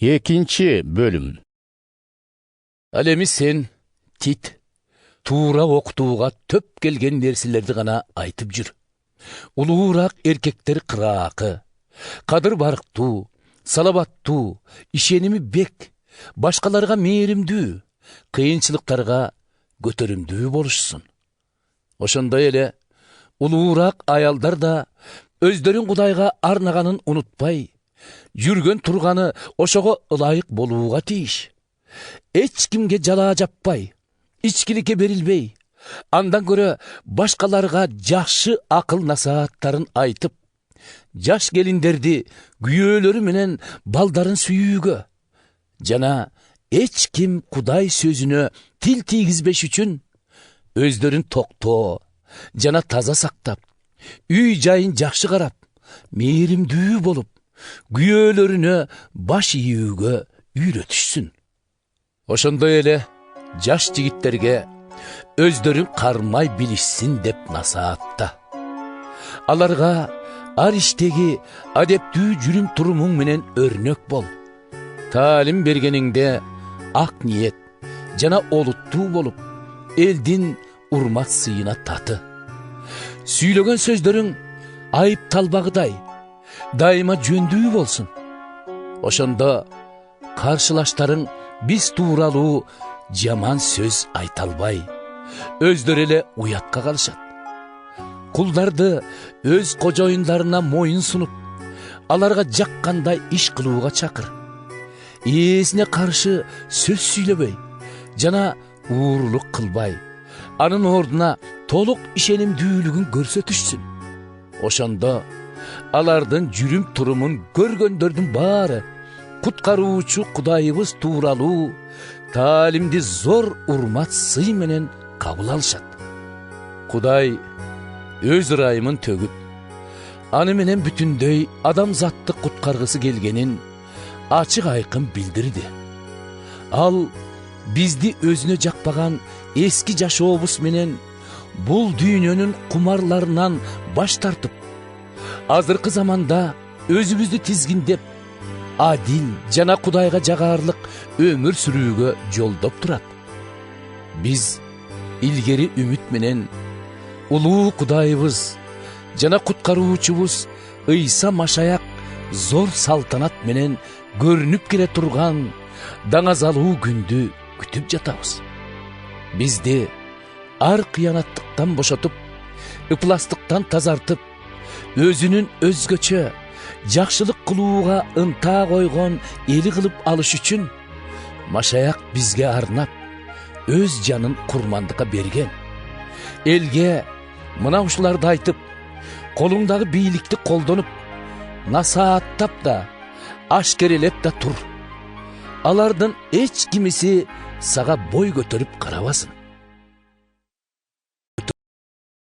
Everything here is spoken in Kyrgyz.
Экинчи бөлүм. Ал эми сен, Тит, туура окутууга төп келген нерселерди гана айтып жүр. Улуураак эркектер кыраакы, кадыр барктуу, салабаттуу, ишеними бек, башкаларга мээримдүү, кыйынчылыктарга көтөрүмдүү болушсун. Ошондой эле улуураак аялдар да өздөрүн Кудайга арнаганын унутпай, жүргөн турганы ошого ылайык болууга тийиш. Эч кимге жалаа жаппай, ичкиликке берилбей, андан көрө башкаларга жакшы акыл насааттарын айтып, жаш келиндерди күйөөлөрү менен балдарын сүйүүгө жана эч ким Кудай сөзүнө тил тийгизбеш үчүн өздөрүн токтоо жана таза сактап, үй жайын жакшы карап, мээримдүү болуп, күйөөлөрүнө баш ийүүгө үйрөтүшсүн. Ошондой эле жаш жигиттерге өздөрүн кармай билишсин деп насаатта. Аларга ар иштеги адептүү жүрүм турумуң менен өрнөк бол. Таалим бергениңде ак ниет жана олуттуу болуп, элдин урмат сыйына таты. Сүйлөгөн сөздөрүң айыпталбагыдай, дайыма жөндүү болсун. Ошондо каршылаштарың биз тууралуу жаман сөз айта албай, өздөрү эле уятка калышат. Кулдарды өз кожоюндарына моюн сунуп, аларга жаккандай иш кылууга чакыр. Ээсине каршы сөз сүйлөбөй жана уурулук кылбай, анын ордуна толук ишенимдүүлүгүн көрсөтүшсүн. Ошондо алардын жүрүм турумун көргөндөрдүн баары куткаруучу Кудайыбыз тууралуу таалимди зор урмат сый менен кабыл алышат. Кудай өз ырайымын төгүп, аны менен бүтүндөй адамзатты куткаргысы келгенин ачык айкын билдирди. Ал бизди өзүнө жакпаган эски жашообуз менен бул дүйнөнүн кумарларынан баш тартып, азыркы заманда өзүбүздү тизгиндеп, адил жана Кудайга жагаарлык өмүр сүрүүгө жолдоп турат. Биз илгери үмүт менен улуу Кудайыбыз жана куткаруучубуз Ыйса Машаяк зор салтанат менен көрүнүп келе турган даңазалуу күндү күтүп жатабыз. Бизди ар кыянаттыктан бошотуп, ыпластыктан тазартып, өзүнүн өзгөчө жакшылык кылууга ынта койгон эли кылып алыш үчүн Машаяк бизге арнап өз жанын курмандыкка берген. Элге мына ушуларды айтып, колуңдагы бийликти колдонуп, насааттап да, ашкерелеп да тур. Алардын эч кимиси сага бой көтөрүп карабасын.